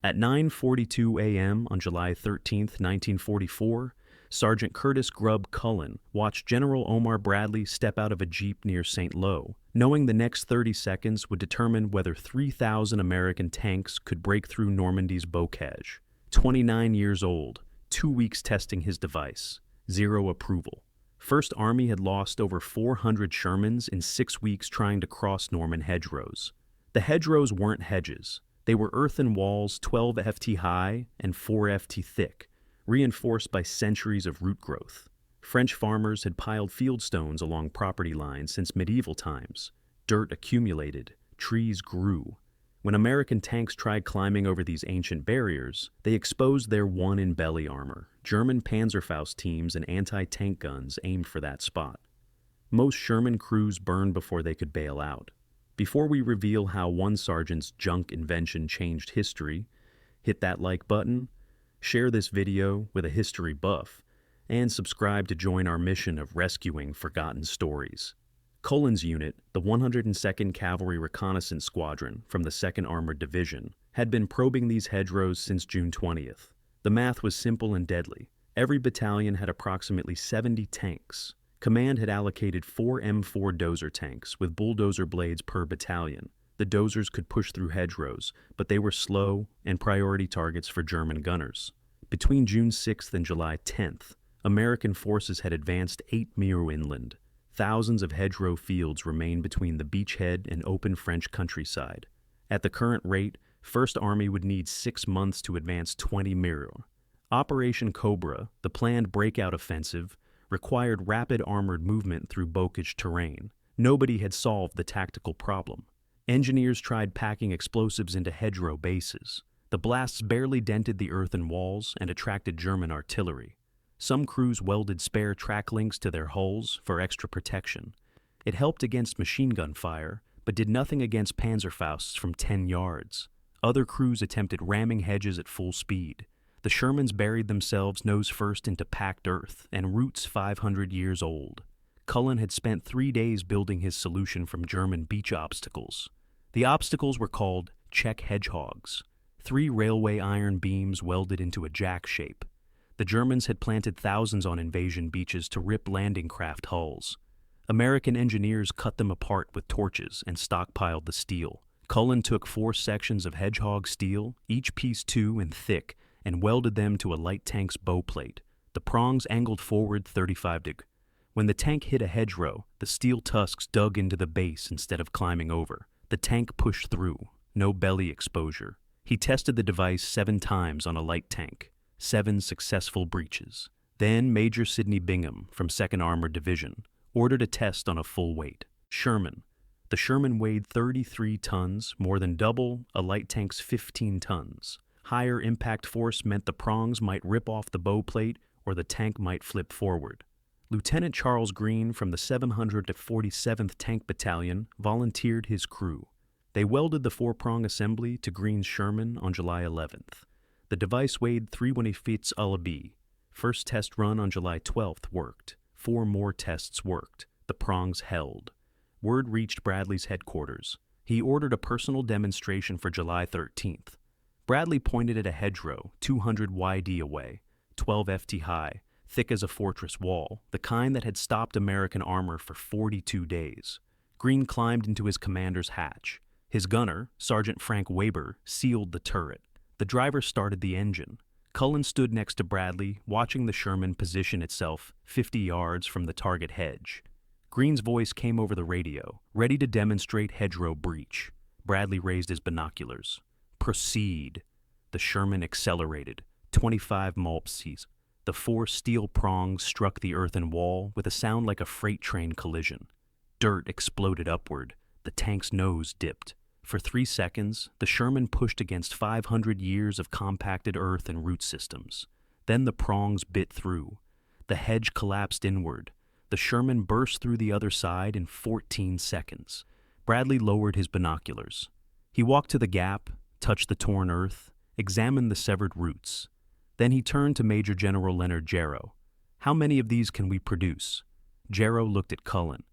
At 9:42 a.m. on July 13, 1944, Sergeant Curtis Grubb Culin watched General Omar Bradley step out of a jeep near St. Lo, knowing the next 30 seconds would determine whether 3,000 American tanks could break through Normandy's bocage. 29 years old, 2 weeks testing his device, zero approval. First Army had lost over 400 Shermans in 6 weeks trying to cross Norman hedgerows. The hedgerows weren't hedges. They were earthen walls 12 ft high and 4 ft thick, reinforced by centuries of root growth. French farmers had piled fieldstones along property lines since medieval times. Dirt accumulated, trees grew. When American tanks tried climbing over these ancient barriers, they exposed their one-in-belly armor. German Panzerfaust teams and anti-tank guns aimed for that spot. Most Sherman crews burned before they could bail out. Before we reveal how one sergeant's junk invention changed history, hit that like button, share this video with a history buff, and subscribe to join our mission of rescuing forgotten stories. Culin's unit, the 102nd Cavalry Reconnaissance Squadron from the 2nd Armored Division, had been probing these hedgerows since June 20th. The math was simple and deadly. Every battalion had approximately 70 tanks. Command had allocated 4 M4 dozer tanks with bulldozer blades per battalion. The dozers could push through hedgerows, but they were slow and priority targets for German gunners. Between June 6th and July 10th, American forces had advanced 8 miles inland. Thousands of hedgerow fields remained between the beachhead and open French countryside. At the current rate, First Army would need 6 months to advance 20 miles. Operation Cobra, the planned breakout offensive, required rapid armored movement through bocage terrain. Nobody had solved the tactical problem. Engineers tried packing explosives into hedgerow bases. The blasts barely dented the earthen walls and attracted German artillery. Some crews welded spare track links to their hulls for extra protection. It helped against machine gun fire, but did nothing against Panzerfausts from 10 yards. Other crews attempted ramming hedges at full speed. The Shermans buried themselves nose first into packed earth and roots 500 years old. Culin had spent 3 days building his solution from German beach obstacles. The obstacles were called Czech hedgehogs, 3 railway iron beams welded into a jack shape. The Germans had planted thousands on invasion beaches to rip landing craft hulls. American engineers cut them apart with torches and stockpiled the steel. Culin took 4 sections of hedgehog steel, each piece 2 and thick, and welded them to a light tank's bow plate. The prongs angled forward 35 degrees. When the tank hit a hedgerow, the steel tusks dug into the base instead of climbing over. The tank pushed through, no belly exposure. He tested the device 7 times on a light tank. 7 successful breaches. Then Major Sidney Bingham from 2nd Armored Division ordered a test on a full weight. Sherman. The Sherman weighed 33 tons, more than double a light tank's 15 tons. Higher impact force meant the prongs might rip off the bow plate or the tank might flip forward. Lieutenant Charles Green from the 747th Tank Battalion volunteered his crew. They welded the 4-prong assembly to Green's Sherman on July 11th. The device weighed 320 feet alibi. First test run on July 12th worked. 4 more tests worked. The prongs held. Word reached Bradley's headquarters. He ordered a personal demonstration for July 13th. Bradley pointed at a hedgerow 200 YD away, 12 ft high, thick as a fortress wall, the kind that had stopped American armor for 42 days. Green climbed into his commander's hatch. His gunner, Sergeant Frank Weber, sealed the turret. The driver started the engine. Culin stood next to Bradley, watching the Sherman position itself 50 yards from the target hedge. Green's voice came over the radio, ready to demonstrate hedgerow breach. Bradley raised his binoculars. Proceed. The Sherman accelerated, 25 mph. The 4 steel prongs struck the earthen wall with a sound like a freight train collision. Dirt exploded upward. The tank's nose dipped. For 3 seconds, the Sherman pushed against 500 years of compacted earth and root systems. Then the prongs bit through. The hedge collapsed inward. The Sherman burst through the other side in 14 seconds. Bradley lowered his binoculars. He walked to the gap, touched the torn earth, examined the severed roots. Then he turned to Major General Leonard Jarrow. "How many of these can we produce?" Jarrow looked at Culin.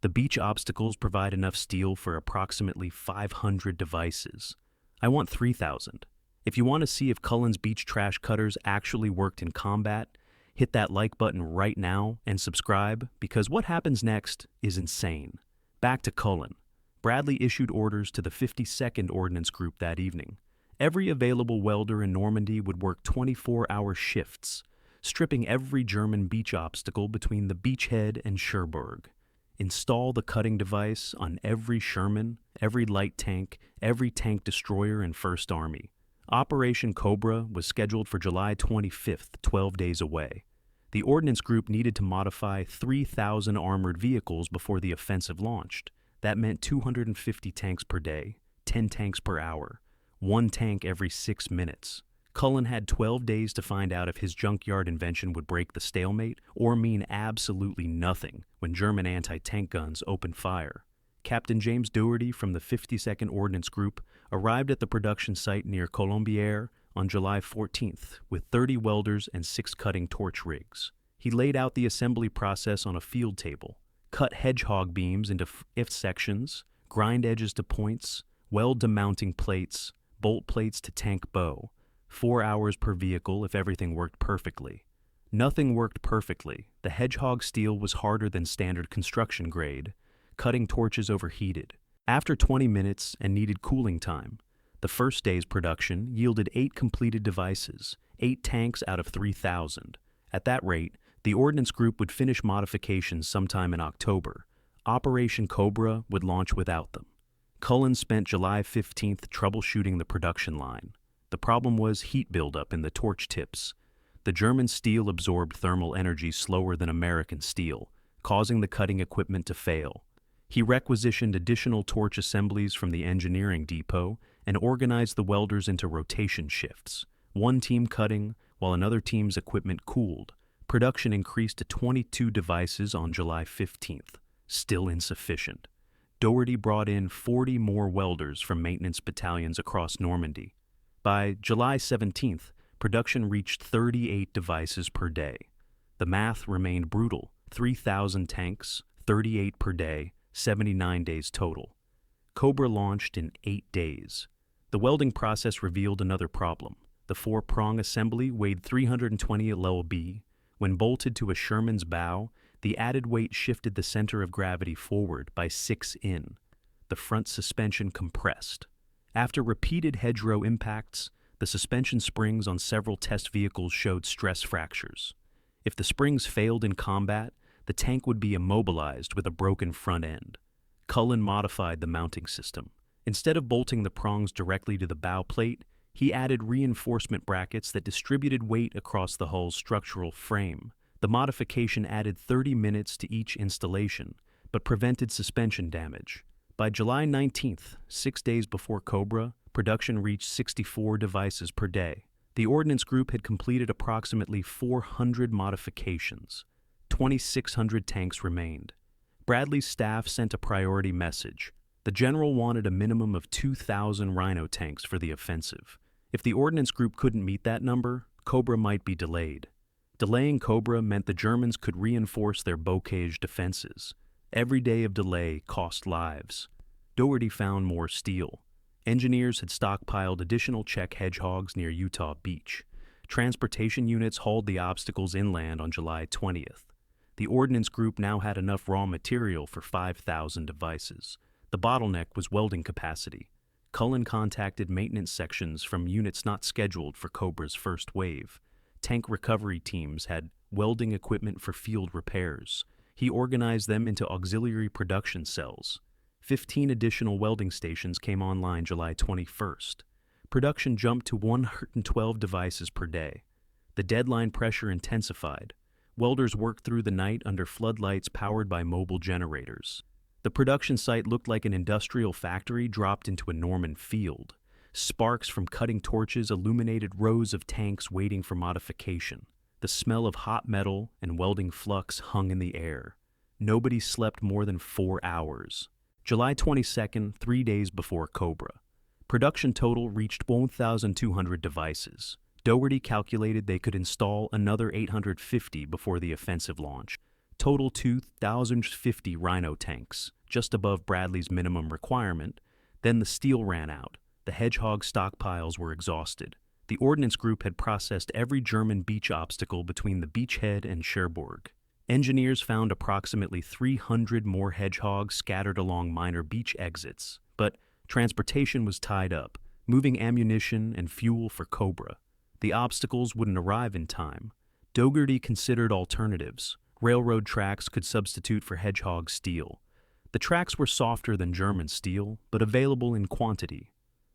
"The beach obstacles provide enough steel for approximately 500 devices. I want 3,000. If you want to see if Cullen's beach trash cutters actually worked in combat, hit that like button right now and subscribe, because what happens next is insane. Back to Culin. Bradley issued orders to the 52nd Ordnance Group that evening. Every available welder in Normandy would work 24-hour shifts, stripping every German beach obstacle between the beachhead and Cherbourg. Install the cutting device on every Sherman, every light tank, every tank destroyer in First Army. Operation Cobra was scheduled for July 25th, 12 days away. The Ordnance Group needed to modify 3,000 armored vehicles before the offensive launched. That meant 250 tanks per day, 10 tanks per hour, 1 tank every 6 minutes. Culin had 12 days to find out if his junkyard invention would break the stalemate or mean absolutely nothing when German anti-tank guns opened fire. Captain James Doherty from the 52nd Ordnance Group arrived at the production site near Colombières on July 14th with 30 welders and 6 cutting torch rigs. He laid out the assembly process on a field table, cut hedgehog beams into fifth sections, grind edges to points, weld to mounting plates, bolt plates to tank bow. 4 hours per vehicle if everything worked perfectly. Nothing worked perfectly. The hedgehog steel was harder than standard construction grade. Cutting torches overheated. After 20 minutes and needed cooling time, the first day's production yielded 8 completed devices, 8 tanks out of 3,000. At that rate, the Ordnance Group would finish modifications sometime in October. Operation Cobra would launch without them. Culin spent July 15th troubleshooting the production line. The problem was heat buildup in the torch tips. The German steel absorbed thermal energy slower than American steel, causing the cutting equipment to fail. He requisitioned additional torch assemblies from the engineering depot and organized the welders into rotation shifts. One team cutting, while another team's equipment cooled. Production increased to 22 devices on July 15th. Still insufficient. Doherty brought in 40 more welders from maintenance battalions across Normandy. By July 17th, production reached 38 devices per day. The math remained brutal: 3,000 tanks, 38 per day, 79 days total. Cobra launched in 8 days. The welding process revealed another problem. The 4-prong assembly weighed 320 lb. When bolted to a Sherman's bow, the added weight shifted the center of gravity forward by 6 in. The front suspension compressed. After repeated hedgerow impacts, the suspension springs on several test vehicles showed stress fractures. If the springs failed in combat, the tank would be immobilized with a broken front end. Culin modified the mounting system. Instead of bolting the prongs directly to the bow plate, he added reinforcement brackets that distributed weight across the hull's structural frame. The modification added 30 minutes to each installation, but prevented suspension damage. By July 19th, 6 days before Cobra, production reached 64 devices per day. The Ordnance Group had completed approximately 400 modifications. 2,600 tanks remained. Bradley's staff sent a priority message. The general wanted a minimum of 2,000 Rhino tanks for the offensive. If the Ordnance Group couldn't meet that number, Cobra might be delayed. Delaying Cobra meant the Germans could reinforce their bocage defenses. Every day of delay cost lives. Doherty found more steel. Engineers had stockpiled additional Czech hedgehogs near Utah Beach. Transportation units hauled the obstacles inland on July 20th. The Ordnance Group now had enough raw material for 5,000 devices. The bottleneck was welding capacity. Culin contacted maintenance sections from units not scheduled for Cobra's first wave. Tank recovery teams had welding equipment for field repairs. He organized them into auxiliary production cells. 15 additional welding stations came online July 21st. Production jumped to 112 devices per day. The deadline pressure intensified. Welders worked through the night under floodlights powered by mobile generators. The production site looked like an industrial factory dropped into a Norman field. Sparks from cutting torches illuminated rows of tanks waiting for modification. The smell of hot metal and welding flux hung in the air. Nobody slept more than 4 hours. July 22nd, 3 days before Cobra. Production total reached 1,200 devices. Doherty calculated they could install another 850 before the offensive launch. Total 2,050 Rhino tanks, just above Bradley's minimum requirement. Then the steel ran out. The hedgehog stockpiles were exhausted. The ordnance group had processed every German beach obstacle between the beachhead and Cherbourg. Engineers found approximately 300 more hedgehogs scattered along minor beach exits, but transportation was tied up, moving ammunition and fuel for Cobra. The obstacles wouldn't arrive in time. Dougherty considered alternatives. Railroad tracks could substitute for hedgehog steel. The tracks were softer than German steel, but available in quantity.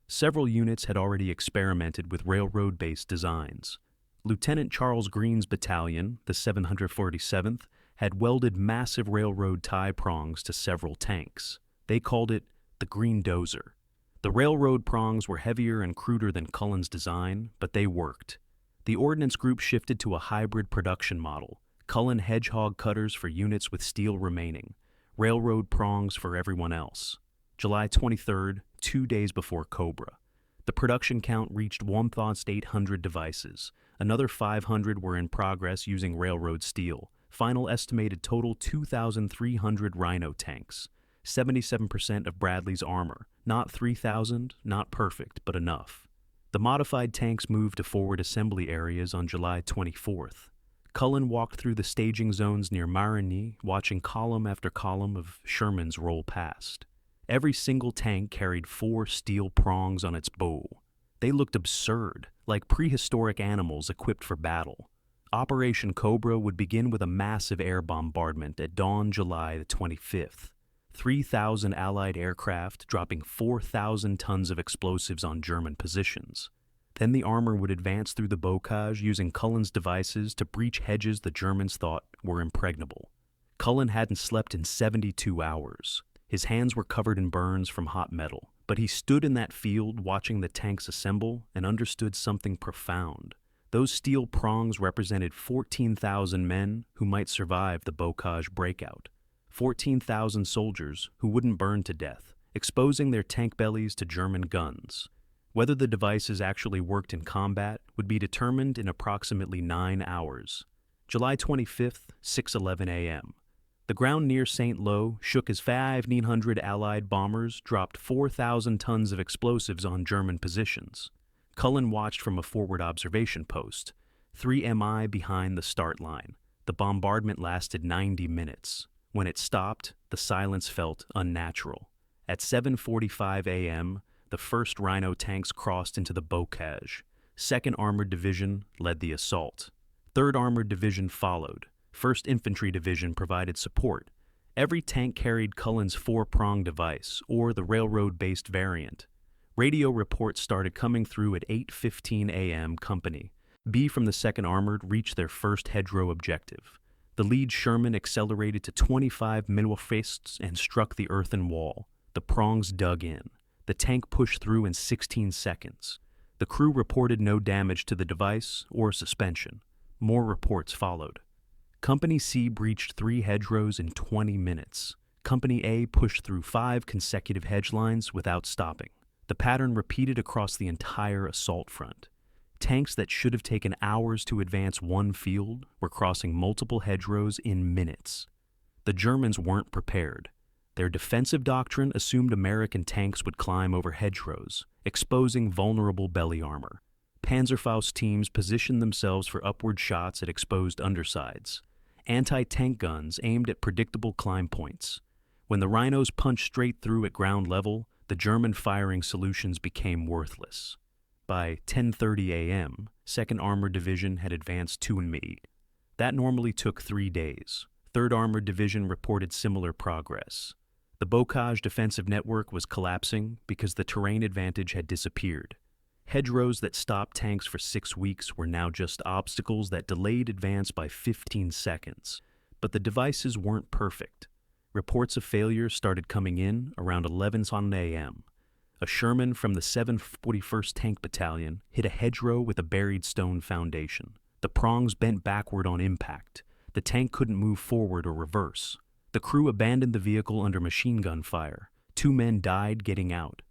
Several units had already experimented with railroad-based designs. Lieutenant Charles Green's battalion, the 747th, had welded massive railroad tie prongs to several tanks. They called it the Green Dozer. The railroad prongs were heavier and cruder than Culin's design, but they worked. The ordnance group shifted to a hybrid production model. Culin hedgehog cutters for units with steel remaining. Railroad prongs for everyone else. July 23rd, 2 days before Cobra. The production count reached 1,800 devices. Another 500 were in progress using railroad steel. Final estimated total 2,300 Rhino tanks. 77% of Bradley's armor. Not 3,000, not perfect, but enough. The modified tanks moved to forward assembly areas on July 24th. Culin walked through the staging zones near Marigny, watching column after column of Shermans roll past. Every single tank carried 4 steel prongs on its bow. They looked absurd, like prehistoric animals equipped for battle. Operation Cobra would begin with a massive air bombardment at dawn July the 25th. 3,000 Allied aircraft dropping 4,000 tons of explosives on German positions. Then the armor would advance through the bocage using Culin's devices to breach hedges the Germans thought were impregnable. Culin hadn't slept in 72 hours. His hands were covered in burns from hot metal, but he stood in that field watching the tanks assemble and understood something profound. Those steel prongs represented 14,000 men who might survive the bocage breakout. 14,000 soldiers who wouldn't burn to death, exposing their tank bellies to German guns. Whether the devices actually worked in combat would be determined in approximately 9 hours. July 25th, 6:11 a.m. The ground near St. Lo shook as 500 Allied bombers dropped 4,000 tons of explosives on German positions. Culin watched from a forward observation post, 3 mi behind the start line. The bombardment lasted 90 minutes. When it stopped, the silence felt unnatural. At 7:45 a.m., the first Rhino tanks crossed into the bocage. 2nd Armored Division led the assault. 3rd Armored Division followed. 1st Infantry Division provided support. Every tank carried Culin's 4-prong device, or the railroad-based variant. Radio reports started coming through at 8:15 a.m. Company B from the 2nd Armored reached their first hedgerow objective. The lead Sherman accelerated to 25 millifists and struck the earthen wall. The prongs dug in. The tank pushed through in 16 seconds. The crew reported no damage to the device or suspension. More reports followed. Company C breached 3 hedgerows in 20 minutes. Company A pushed through 5 consecutive hedge lines without stopping. The pattern repeated across the entire assault front. Tanks that should have taken hours to advance one field were crossing multiple hedgerows in minutes. The Germans weren't prepared. Their defensive doctrine assumed American tanks would climb over hedgerows, exposing vulnerable belly armor. Panzerfaust teams positioned themselves for upward shots at exposed undersides. Anti-tank guns aimed at predictable climb points. When the Rhinos punched straight through at ground level, the German firing solutions became worthless. By 10:30 a.m., 2nd Armored Division had advanced 2 mi. That normally took 3 days. 3rd Armored Division reported similar progress. The bocage defensive network was collapsing because the terrain advantage had disappeared. Hedgerows that stopped tanks for 6 weeks were now just obstacles that delayed advance by 15 seconds. But the devices weren't perfect. Reports of failure started coming in around 11 a.m. A Sherman from the 741st Tank Battalion hit a hedgerow with a buried stone foundation. The prongs bent backward on impact. The tank couldn't move forward or reverse. The crew abandoned the vehicle under machine gun fire. 2 men died getting out.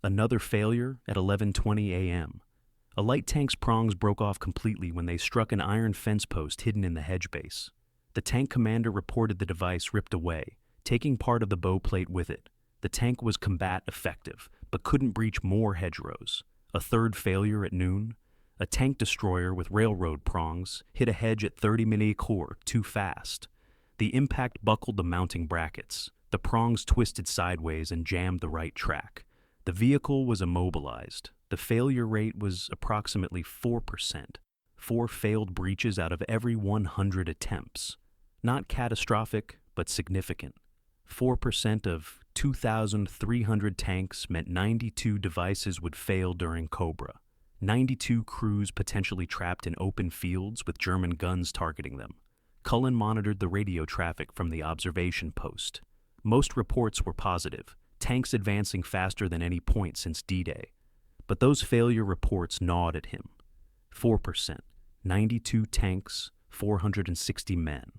Another failure at 11:20 a.m. A light tank's prongs broke off completely when they struck an iron fence post hidden in the hedge base. The tank commander reported the device ripped away, taking part of the bow plate with it. The tank was combat effective, but couldn't breach more hedgerows. A third failure at noon. A tank destroyer with railroad prongs hit a hedge at 30 mph too fast. The impact buckled the mounting brackets. The prongs twisted sideways and jammed the right track. The vehicle was immobilized. The failure rate was approximately 4%. 4 failed breaches out of every 100 attempts. Not catastrophic, but significant. 4% of 2,300 tanks meant 92 devices would fail during Cobra. 92 crews potentially trapped in open fields with German guns targeting them. Culin monitored the radio traffic from the observation post. Most reports were positive, tanks advancing faster than any point since D-Day. But those failure reports gnawed at him. 4%, 92 tanks, 460 men.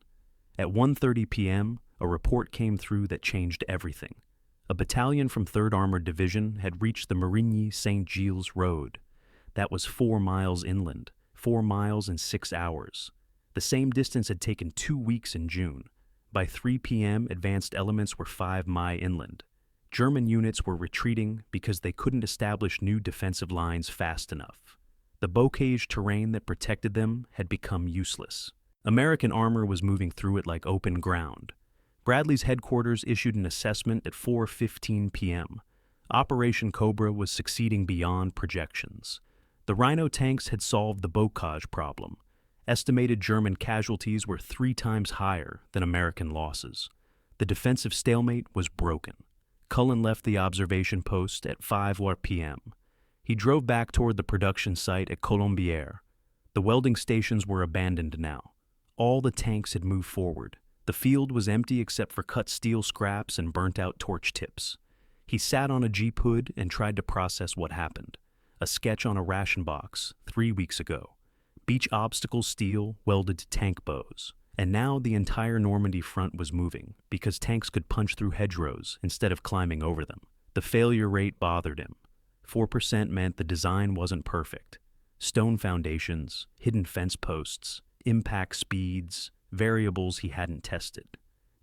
At 1:30 p.m., a report came through that changed everything. A battalion from 3rd Armored Division had reached the Marigny-St. Gilles Road. That was 4 miles inland, 4 miles in 6 hours. The same distance had taken 2 weeks in June. By 3 p.m., advanced elements were 5 mi inland. German units were retreating because they couldn't establish new defensive lines fast enough. The bocage terrain that protected them had become useless. American armor was moving through it like open ground. Bradley's headquarters issued an assessment at 4:15 p.m. Operation Cobra was succeeding beyond projections. The Rhino tanks had solved the bocage problem. Estimated German casualties were 3 times higher than American losses. The defensive stalemate was broken. Culin left the observation post at 5 p.m. He drove back toward the production site at Culin. The welding stations were abandoned now. All the tanks had moved forward. The field was empty except for cut steel scraps and burnt-out torch tips. He sat on a Jeep hood and tried to process what happened. A sketch on a ration box 3 weeks ago. Beach obstacle steel welded to tank bows. And now the entire Normandy front was moving because tanks could punch through hedgerows instead of climbing over them. The failure rate bothered him. 4% meant the design wasn't perfect. Stone foundations, hidden fence posts, impact speeds, variables he hadn't tested.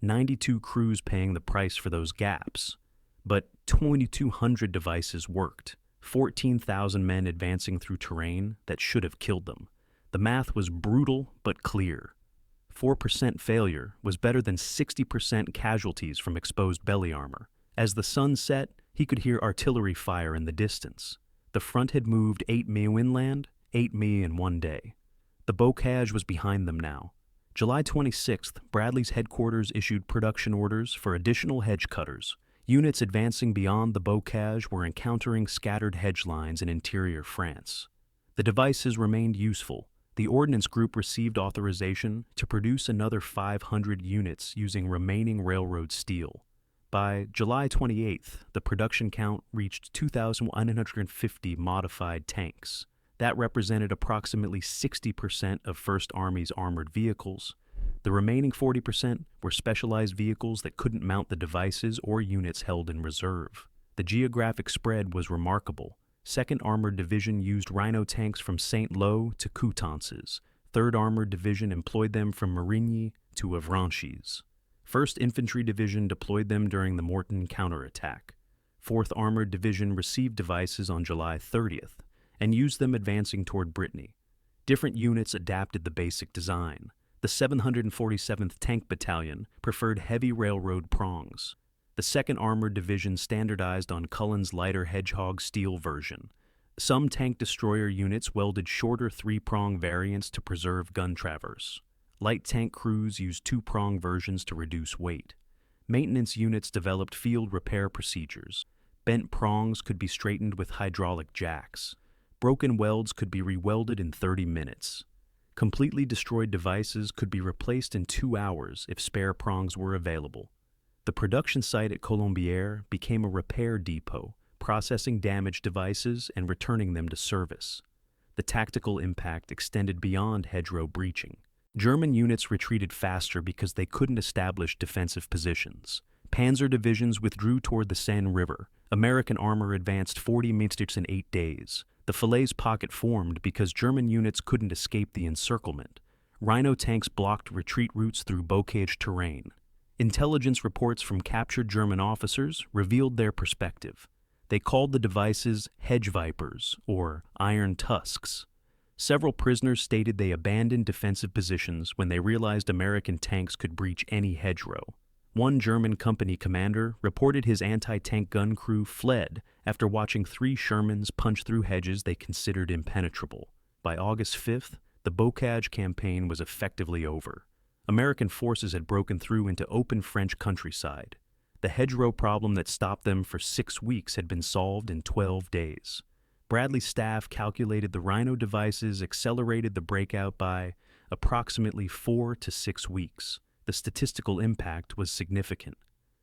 92 crews paying the price for those gaps. But 2,200 devices worked. 14,000 men advancing through terrain that should have killed them. The math was brutal but clear. 4% failure was better than 60% casualties from exposed belly armor. As the sun set, he could hear artillery fire in the distance. The front had moved 8 mi inland, 8 mi in 1 day. The bocage was behind them now. July 26th, Bradley's headquarters issued production orders for additional hedge cutters. Units advancing beyond the bocage were encountering scattered hedge lines in interior France. The devices remained useful. The Ordnance Group received authorization to produce another 500 units using remaining railroad steel. By July 28th, the production count reached 2,150 modified tanks. That represented approximately 60% of First Army's armored vehicles. The remaining 40% were specialized vehicles that couldn't mount the devices or units held in reserve. The geographic spread was remarkable. 2nd Armored Division used Rhino tanks from Saint-Lô to Coutances. 3rd Armored Division employed them from Marigny to Avranchy's. 1st Infantry Division deployed them during the Mortain counterattack. 4th Armored Division received devices on July 30th and used them advancing toward Brittany. Different units adapted the basic design. The 747th Tank Battalion preferred heavy railroad prongs. The 2nd Armored Division standardized on Culin's lighter hedgehog steel version. Some tank destroyer units welded shorter 3-prong variants to preserve gun traverse. Light tank crews used 2-prong versions to reduce weight. Maintenance units developed field repair procedures. Bent prongs could be straightened with hydraulic jacks. Broken welds could be rewelded in 30 minutes. Completely destroyed devices could be replaced in 2 hours if spare prongs were available. The production site at Culin became a repair depot, processing damaged devices and returning them to service. The tactical impact extended beyond hedgerow breaching. German units retreated faster because they couldn't establish defensive positions. Panzer divisions withdrew toward the Seine River. American armor advanced 40 meters in 8 days. The Falaise pocket formed because German units couldn't escape the encirclement. Rhino tanks blocked retreat routes through bocage terrain. Intelligence reports from captured German officers revealed their perspective. They called the devices hedge vipers, or iron tusks. Several prisoners stated they abandoned defensive positions when they realized American tanks could breach any hedgerow. One German company commander reported his anti-tank gun crew fled after watching 3 Shermans punch through hedges they considered impenetrable. By August 5th, the bocage campaign was effectively over. American forces had broken through into open French countryside. The hedgerow problem that stopped them for 6 weeks had been solved in 12 days. Bradley's staff calculated the Rhino devices accelerated the breakout by approximately 4 to 6 weeks. The statistical impact was significant.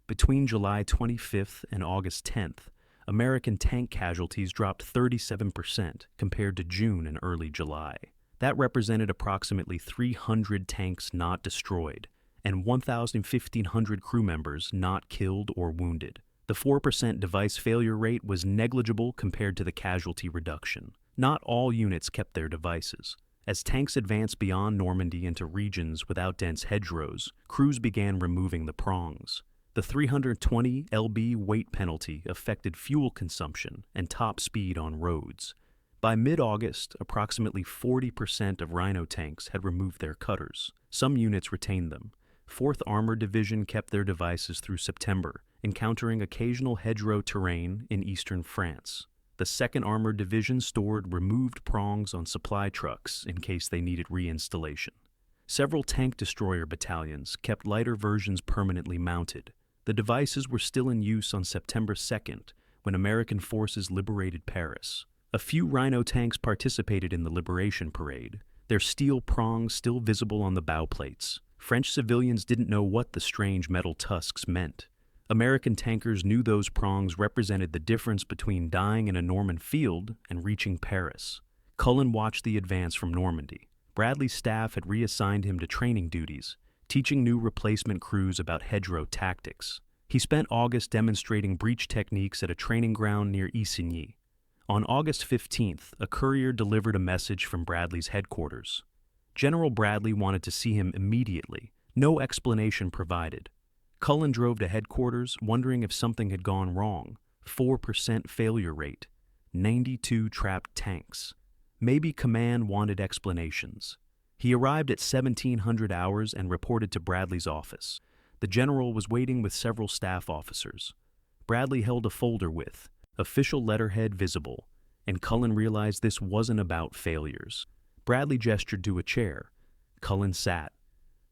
Between July 25th and August 10th, American tank casualties dropped 37% compared to June and early July. That represented approximately 300 tanks not destroyed and 1,500 crew members not killed or wounded. The 4% device failure rate was negligible compared to the casualty reduction. Not all units kept their devices. As tanks advanced beyond Normandy into regions without dense hedgerows, crews began removing the prongs. The 320 lb weight penalty affected fuel consumption and top speed on roads. By mid-August, approximately 40% of Rhino tanks had removed their cutters. Some units retained them. 4th Armored Division kept their devices through September, encountering occasional hedgerow terrain in eastern France. The 2nd Armored Division stored removed prongs on supply trucks in case they needed reinstallation. Several tank destroyer battalions kept lighter versions permanently mounted. The devices were still in use on September 2nd, when American forces liberated Paris. A few Rhino tanks participated in the Liberation Parade, their steel prongs still visible on the bow plates. French civilians didn't know what the strange metal tusks meant. American tankers knew those prongs represented the difference between dying in a Norman field and reaching Paris. Culin watched the advance from Normandy. Bradley's staff had reassigned him to training duties, teaching new replacement crews about hedgerow tactics. He spent August demonstrating breach techniques at a training ground near Isigny. On August 15th, a courier delivered a message from Bradley's headquarters. General Bradley wanted to see him immediately. No explanation provided. Culin drove to headquarters, wondering if something had gone wrong. 4% failure rate. 92 trapped tanks. Maybe command wanted explanations. He arrived at 1700 hours and reported to Bradley's office. The general was waiting with several staff officers. Bradley held a folder with official letterhead visible, and Culin realized this wasn't about failures. Bradley gestured to a chair. Culin sat.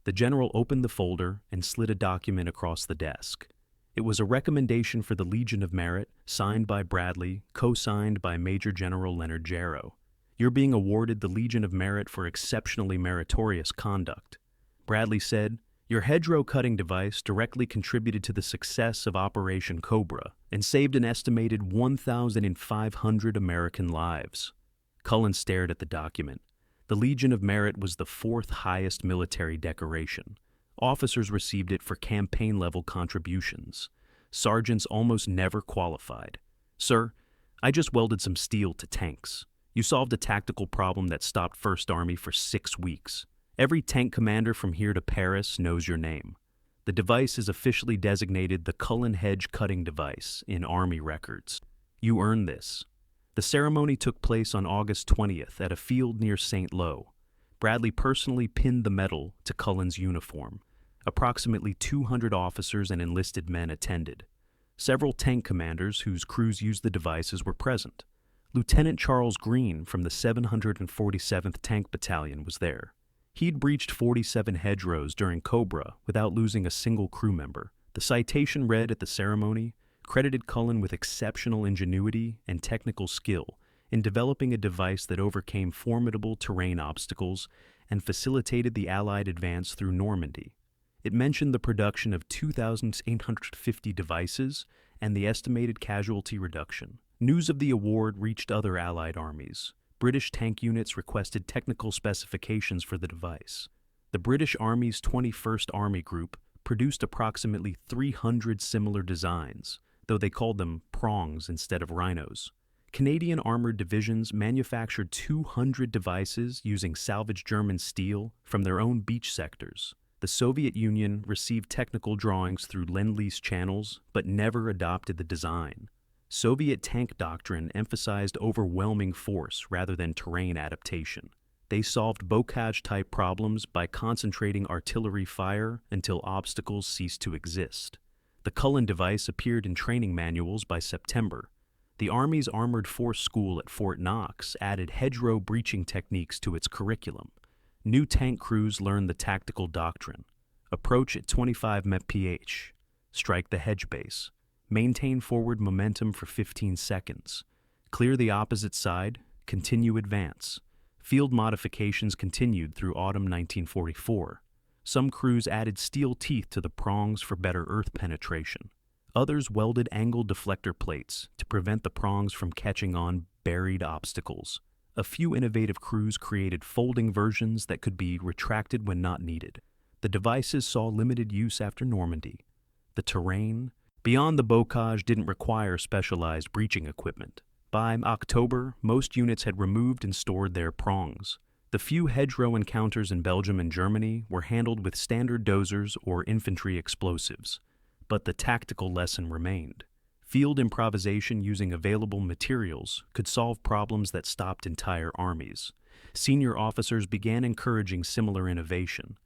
The general opened the folder and slid a document across the desk. It was a recommendation for the Legion of Merit, signed by Bradley, co-signed by Major General Leonard Jarrow. You're being awarded the Legion of Merit for exceptionally meritorious conduct. Bradley said, your hedgerow cutting device directly contributed to the success of Operation Cobra and saved an estimated 1,500 American lives. Culin stared at the document. The Legion of Merit was the 4th highest military decoration. Officers received it for campaign-level contributions. Sergeants almost never qualified. Sir, I just welded some steel to tanks. You solved a tactical problem that stopped 1st Army for 6 weeks. Every tank commander from here to Paris knows your name. The device is officially designated the Culin Hedge Cutting Device in Army records. You earned this. The ceremony took place on August 20th at a field near St. Lo. Bradley personally pinned the medal to Cullen's uniform. Approximately 200 officers and enlisted men attended. Several tank commanders whose crews used the devices were present. Lieutenant Charles Green from the 747th Tank Battalion was there. He'd breached 47 hedgerows during Cobra without losing a single crew member. The citation read at the ceremony credited Culin with exceptional ingenuity and technical skill in developing a device that overcame formidable terrain obstacles and facilitated the Allied advance through Normandy. It mentioned the production of 2,850 devices and the estimated casualty reduction. News of the award reached other Allied armies. British tank units requested technical specifications for the device. The British Army's 21st Army Group produced approximately 300 similar designs, though they called them prongs instead of rhinos. Canadian armored divisions manufactured 200 devices using salvaged German steel from their own beach sectors. The Soviet Union received technical drawings through Lend-Lease channels, but never adopted the design. Soviet tank doctrine emphasized overwhelming force rather than terrain adaptation. They solved bocage-type problems by concentrating artillery fire until obstacles ceased to exist. The Culin device appeared in training manuals by September. The Army's Armored Force School at Fort Knox added hedgerow breaching techniques to its curriculum. New tank crews learned the tactical doctrine. Approach at 25 mph. Strike the hedge base. Maintain forward momentum for 15 seconds. Clear the opposite side. Continue advance. Field modifications continued through autumn 1944. Some crews added steel teeth to the prongs for better earth penetration. Others welded angle deflector plates to prevent the prongs from catching on buried obstacles. A few innovative crews created folding versions that could be retracted when not needed. The devices saw limited use after Normandy. The terrain beyond the bocage didn't require specialized breaching equipment. By October, most units had removed and stored their prongs. The few hedgerow encounters in Belgium and Germany were handled with standard dozers or infantry explosives. But the tactical lesson remained. Field improvisation using available materials could solve problems that stopped entire armies. Senior officers began encouraging similar innovation.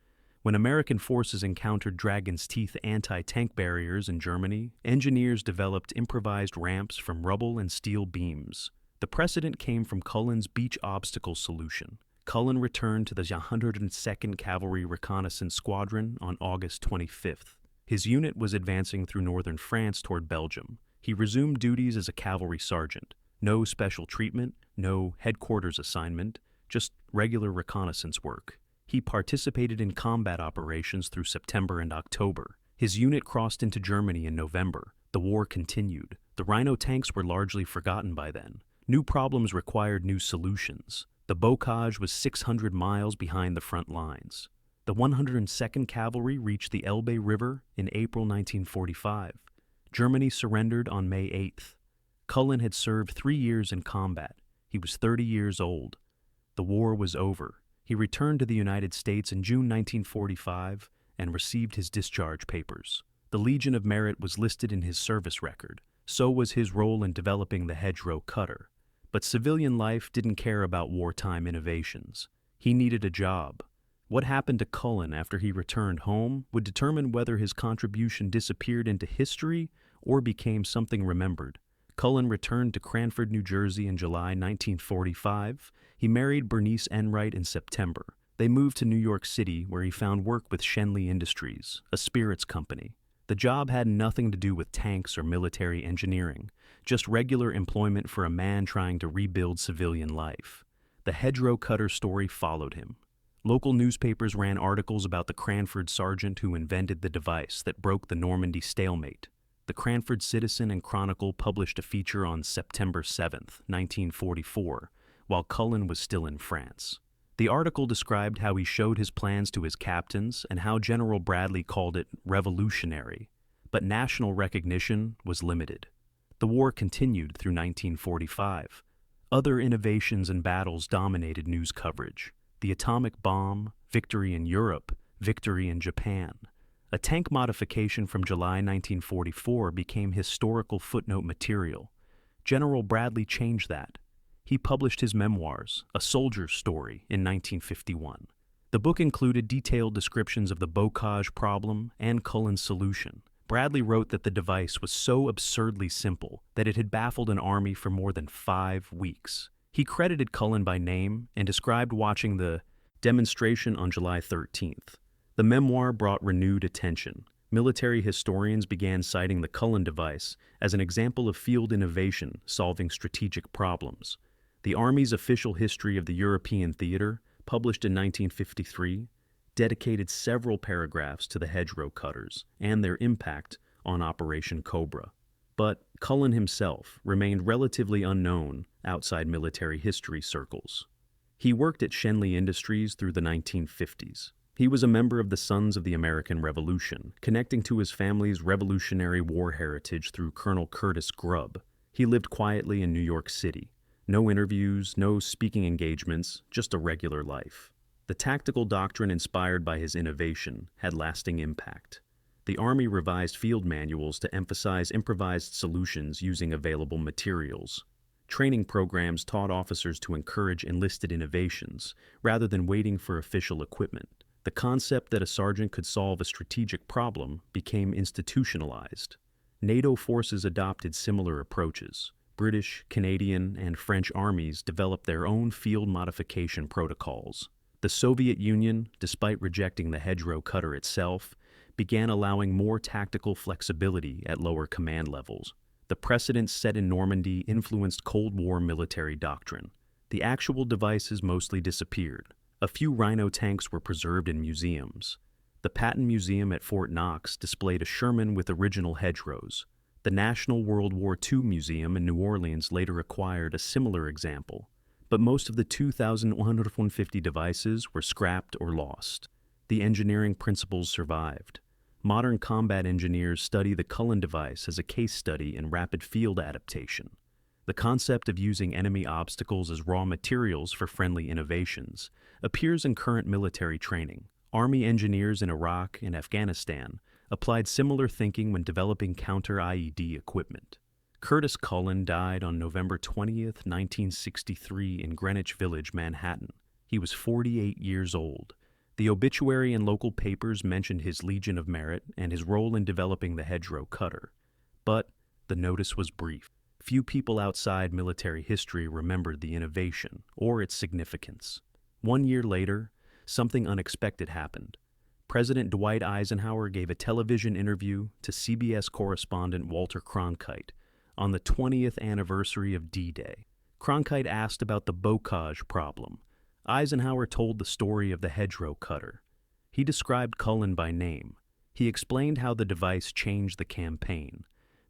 When American forces encountered Dragon's Teeth anti-tank barriers in Germany, engineers developed improvised ramps from rubble and steel beams. The precedent came from Culin's beach obstacle solution. Culin returned to the 102nd Cavalry Reconnaissance Squadron on August 25th. His unit was advancing through northern France toward Belgium. He resumed duties as a cavalry sergeant. No special treatment, no headquarters assignment, just regular reconnaissance work. He participated in combat operations through September and October. His unit crossed into Germany in November. The war continued. The Rhino tanks were largely forgotten by then. New problems required new solutions. The bocage was 600 miles behind the front lines. The 102nd Cavalry reached the Elbe River in April 1945. Germany surrendered on May 8th. Culin had served 3 years in combat. He was 30 years old. The war was over. He returned to the United States in June 1945 and received his discharge papers. The Legion of Merit was listed in his service record. So was his role in developing the hedgerow cutter. But civilian life didn't care about wartime innovations. He needed a job. What happened to Culin after he returned home would determine whether his contribution disappeared into history or became something remembered. Culin returned to Cranford, New Jersey in July 1945. He married Bernice Enright in September. They moved to New York City, where he found work with Schenley Industries, a spirits company. The job had nothing to do with tanks or military engineering, just regular employment for a man trying to rebuild civilian life. The hedgerow cutter story followed him. Local newspapers ran articles about the Cranford sergeant who invented the device that broke the Normandy stalemate. The Cranford Citizen and Chronicle published a feature on September 7, 1944, while Culin was still in France. The article described how he showed his plans to his captains and how General Bradley called it revolutionary, but national recognition was limited. The war continued through 1945. Other innovations and battles dominated news coverage. The atomic bomb, victory in Europe, victory in Japan. A tank modification from July 1944 became historical footnote material. General Bradley changed that. He published his memoirs, A Soldier's Story, in 1951. The book included detailed descriptions of the bocage problem and Culin's solution. Bradley wrote that the device was so absurdly simple that it had baffled an army for more than 5 weeks. He credited Culin by name and described watching the demonstration on July 13th. The memoir brought renewed attention. Military historians began citing the Culin device as an example of field innovation solving strategic problems. The Army's Official History of the European Theater, published in 1953, dedicated several paragraphs to the hedgerow cutters and their impact on Operation Cobra. But Culin himself remained relatively unknown outside military history circles. He worked at Schenley Industries through the 1950s. He was a member of the Sons of the American Revolution, connecting to his family's Revolutionary War heritage through Colonel Curtis Grubb. He lived quietly in New York City. No interviews, no speaking engagements, just a regular life. The tactical doctrine inspired by his innovation had lasting impact. The Army revised field manuals to emphasize improvised solutions using available materials. Training programs taught officers to encourage enlisted innovations, rather than waiting for official equipment. The concept that a sergeant could solve a strategic problem became institutionalized. NATO forces adopted similar approaches. British, Canadian, and French armies developed their own field modification protocols. The Soviet Union, despite rejecting the hedgerow cutter itself, began allowing more tactical flexibility at lower command levels. The precedents set in Normandy influenced Cold War military doctrine. The actual devices mostly disappeared. A few Rhino tanks were preserved in museums. The Patton Museum at Fort Knox displayed a Sherman with original hedgerows. The National World War II Museum in New Orleans later acquired a similar example, but most of the 2,150 devices were scrapped or lost. The engineering principles survived. Modern combat engineers study the Culin device as a case study in rapid field adaptation. The concept of using enemy obstacles as raw materials for friendly innovations appears in current military training. Army engineers in Iraq and Afghanistan applied similar thinking when developing counter-IED equipment. Curtis Culin died on November 20, 1963 in Greenwich Village, Manhattan. He was 48 years old. The obituary in local papers mentioned his Legion of Merit and his role in developing the hedgerow cutter. But the notice was brief. Few people outside military history remembered the innovation or its significance. 1 year later, something unexpected happened. President Dwight Eisenhower gave a television interview to CBS correspondent Walter Cronkite on the 20th anniversary of D-Day. Cronkite asked about the bocage problem. Eisenhower told the story of the hedgerow cutter. He described Culin by name. He explained how the device changed the campaign.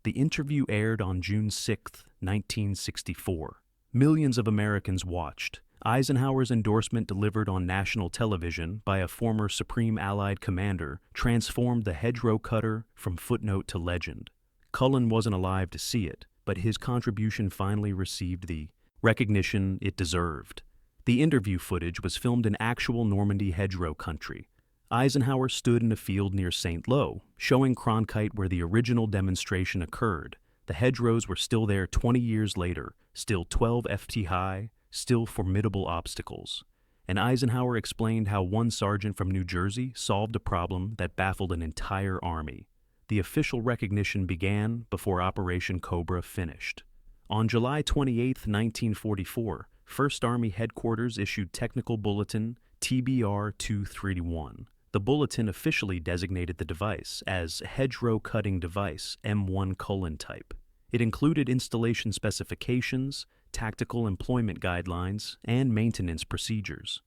The interview aired on June 6, 1964. Millions of Americans watched. Eisenhower's endorsement delivered on national television by a former Supreme Allied commander transformed the hedgerow cutter from footnote to legend. Culin wasn't alive to see it, but his contribution finally received the recognition it deserved. The interview footage was filmed in actual Normandy hedgerow country. Eisenhower stood in a field near St. Lo, showing Cronkite where the original demonstration occurred. The hedgerows were still there 20 years later, still 12 ft high, still formidable obstacles. And Eisenhower explained how one sergeant from New Jersey solved a problem that baffled an entire army. The official recognition began before Operation Cobra finished. On July 28, 1944, 1st Army Headquarters issued Technical Bulletin TBR-231. The bulletin officially designated the device as Hedgerow Cutting Device M1 Culin type. It included installation specifications, tactical employment guidelines, and maintenance procedures.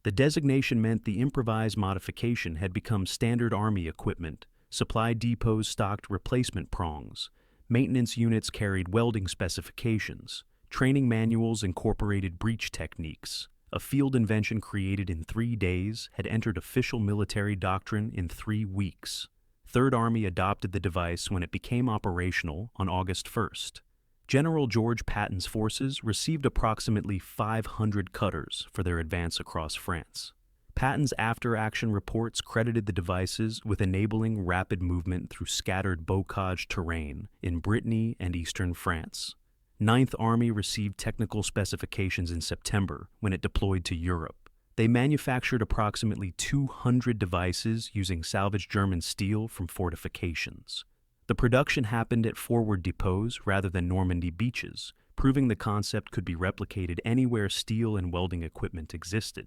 The designation meant the improvised modification had become standard Army equipment. Supply depots stocked replacement prongs. Maintenance units carried welding specifications. Training manuals incorporated breach techniques. A field invention created in 3 days had entered official military doctrine in 3 weeks. 3rd Army adopted the device when it became operational on August 1st. General George Patton's forces received approximately 500 cutters for their advance across France. Patton's after-action reports credited the devices with enabling rapid movement through scattered bocage terrain in Brittany and eastern France. 9th Army received technical specifications in September when it deployed to Europe. They manufactured approximately 200 devices using salvaged German steel from fortifications. The production happened at forward depots rather than Normandy beaches, proving the concept could be replicated anywhere steel and welding equipment existed.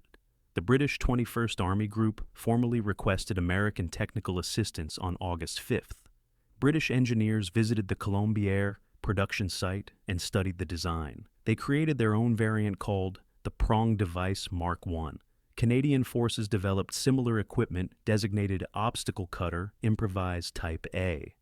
The British 21st Army Group formally requested American technical assistance on August 5th. British engineers visited the Colombière production site and studied the design. They created their own variant called the Prong Device Mark I. Canadian forces developed similar equipment designated Obstacle Cutter Improvised Type A.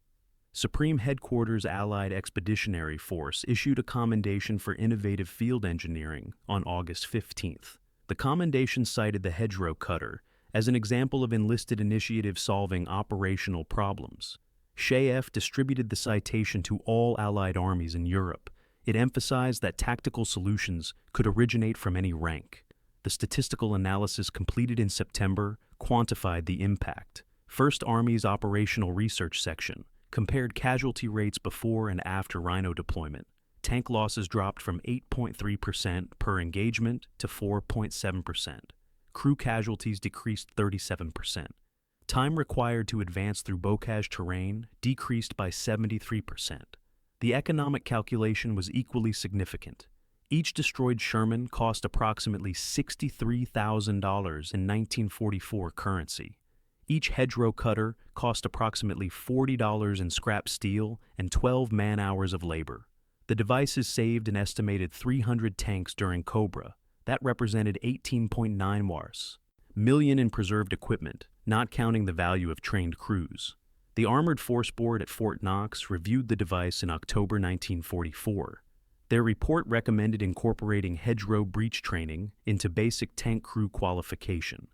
Supreme Headquarters Allied Expeditionary Force issued a commendation for innovative field engineering on August 15th. The commendation cited the hedgerow cutter as an example of enlisted initiative solving operational problems. Shaef distributed the citation to all Allied armies in Europe. It emphasized that tactical solutions could originate from any rank. The statistical analysis completed in September quantified the impact. First Army's Operational Research Section compared casualty rates before and after Rhino deployment. Tank losses dropped from 8.3% per engagement to 4.7%. Crew casualties decreased 37%. Time required to advance through bocage terrain decreased by 73%. The economic calculation was equally significant. Each destroyed Sherman cost approximately $63,000 in 1944 currency. Each hedgerow cutter cost approximately $40 in scrap steel and 12 man-hours of labor. The devices saved an estimated 300 tanks during Cobra. That represented 18.9 wars. Million in preserved equipment, not counting the value of trained crews. The Armored Force Board at Fort Knox reviewed the device in October 1944. Their report recommended incorporating hedgerow breach training into basic tank crew qualification.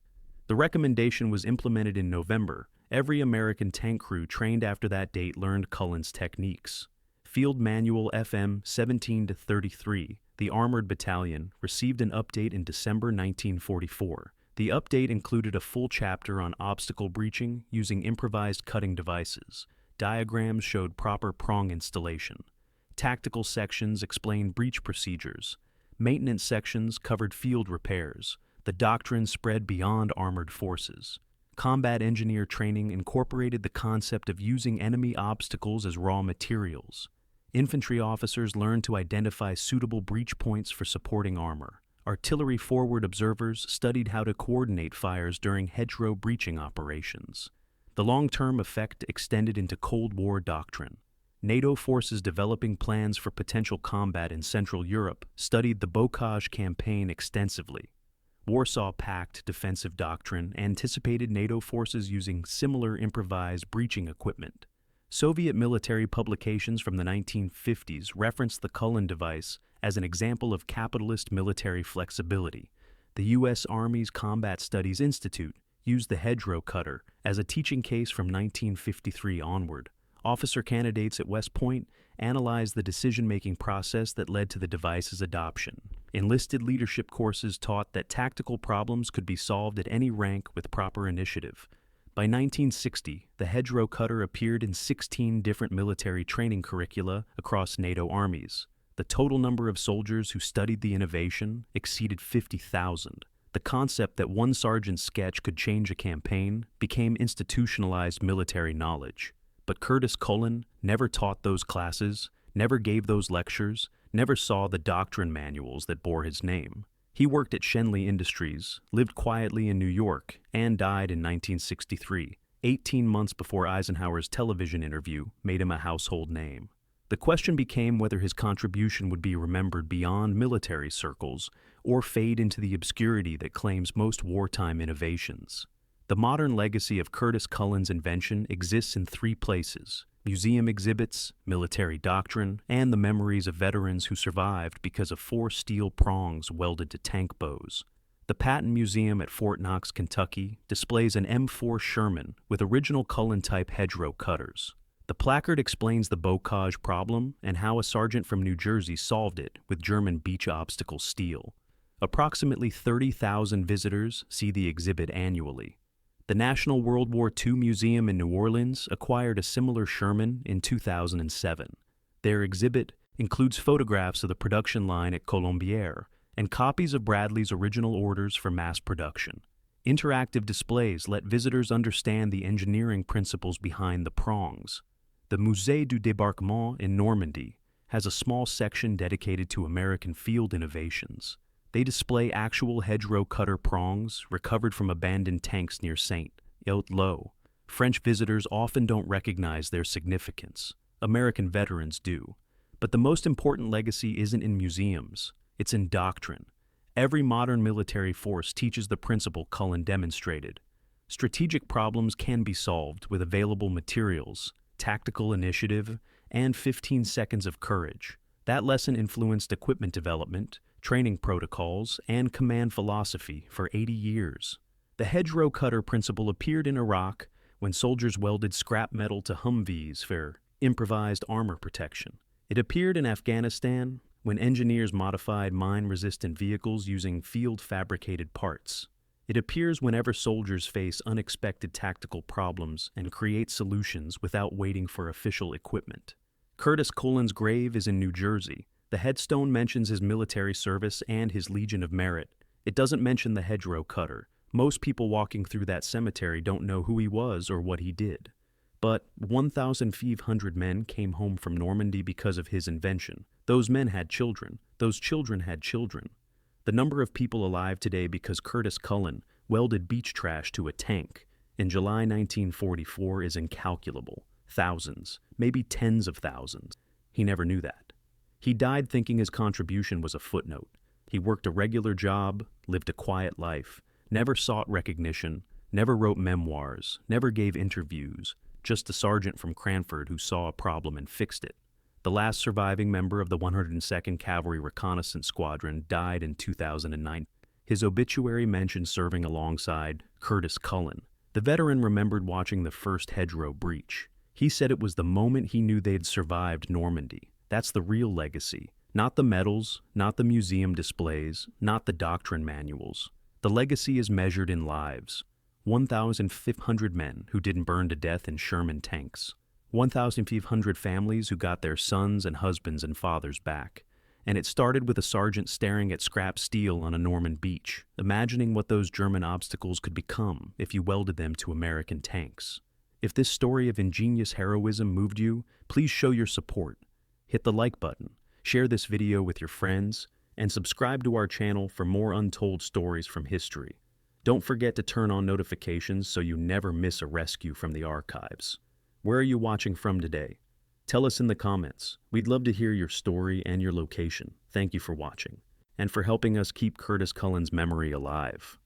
The recommendation was implemented in November. Every American tank crew trained after that date learned Culin's techniques. Field Manual FM 17-33, the Armored Battalion, received an update in December 1944. The update included a full chapter on obstacle breaching using improvised cutting devices. Diagrams showed proper prong installation. Tactical sections explained breach procedures. Maintenance sections covered field repairs. The doctrine spread beyond armored forces. Combat engineer training incorporated the concept of using enemy obstacles as raw materials. Infantry officers learned to identify suitable breach points for supporting armor. Artillery forward observers studied how to coordinate fires during hedgerow breaching operations. The long-term effect extended into Cold War doctrine. NATO forces developing plans for potential combat in Central Europe studied the bocage campaign extensively. Warsaw Pact defensive doctrine anticipated NATO forces using similar improvised breaching equipment. Soviet military publications from the 1950s referenced the Culin device as an example of capitalist military flexibility. The U.S. Army's Combat Studies Institute used the hedgerow cutter as a teaching case from 1953 onward. Officer candidates at West Point analyzed the decision-making process that led to the device's adoption. Enlisted leadership courses taught that tactical problems could be solved at any rank with proper initiative. By 1960, the hedgerow cutter appeared in 16 different military training curricula across NATO armies. The total number of soldiers who studied the innovation exceeded 50,000. The concept that one sergeant's sketch could change a campaign became institutionalized military knowledge. But Curtis Culin never taught those classes, never gave those lectures, never saw the doctrine manuals that bore his name. He worked at Schenley Industries, lived quietly in New York, and died in 1963, 18 months before Eisenhower's television interview made him a household name. The question became whether his contribution would be remembered beyond military circles or fade into the obscurity that claims most wartime innovations. The modern legacy of Curtis Cullin's invention exists in three places: museum exhibits, military doctrine, and the memories of veterans who survived because of 4 steel prongs welded to tank bows. The Patton Museum at Fort Knox, Kentucky, displays an M4 Sherman with original Culin-type hedgerow cutters. The placard explains the bocage problem and how a sergeant from New Jersey solved it with German beach obstacle steel. Approximately 30,000 visitors see the exhibit annually. The National World War II Museum in New Orleans acquired a similar Sherman in 2007. Their exhibit includes photographs of the production line at Colombier and copies of Bradley's original orders for mass production. Interactive displays let visitors understand the engineering principles behind the prongs. The Musée du Débarquement in Normandy has a small section dedicated to American field innovations. They display actual hedgerow cutter prongs recovered from abandoned tanks near Saint-Lo. French visitors often don't recognize their significance. American veterans do. But the most important legacy isn't in museums, it's in doctrine. Every modern military force teaches the principle Culin demonstrated. Strategic problems can be solved with available materials, tactical initiative, and 15 seconds of courage. That lesson influenced equipment development, training protocols, and command philosophy for 80 years. The hedgerow cutter principle appeared in Iraq when soldiers welded scrap metal to Humvees for improvised armor protection. It appeared in Afghanistan when engineers modified mine-resistant vehicles using field-fabricated parts. It appears whenever soldiers face unexpected tactical problems and create solutions without waiting for official equipment. Curtis Culin's grave is in New Jersey. The headstone mentions his military service and his Legion of Merit. It doesn't mention the hedgerow cutter. Most people walking through that cemetery don't know who he was or what he did. But 1,500 men came home from Normandy because of his invention. Those men had children. Those children had children. The number of people alive today because Curtis Culin welded beach trash to a tank in July 1944 is incalculable. Thousands, maybe tens of thousands. He never knew that. He died thinking his contribution was a footnote. He worked a regular job, lived a quiet life, never sought recognition, never wrote memoirs, never gave interviews, just a sergeant from Cranford who saw a problem and fixed it. The last surviving member of the 102nd Cavalry Reconnaissance Squadron died in 2009. His obituary mentioned serving alongside Curtis Culin. The veteran remembered watching the first hedgerow breach. He said it was the moment he knew they'd survived Normandy. That's the real legacy. Not the medals, not the museum displays, not the doctrine manuals. The legacy is measured in lives. 1,500 men who didn't burn to death in Sherman tanks. 1,500 families who got their sons and husbands and fathers back. And it started with a sergeant staring at scrap steel on a Norman beach, imagining what those German obstacles could become if you welded them to American tanks. If this story of ingenious heroism moved you, please show your support. Hit the like button, share this video with your friends, and subscribe to our channel for more untold stories from history. Don't forget to turn on notifications so you never miss a rescue from the archives. Where are you watching from today? Tell us in the comments. We'd love to hear your story and your location. Thank you for watching, and for helping us keep Curtis Culin's memory alive.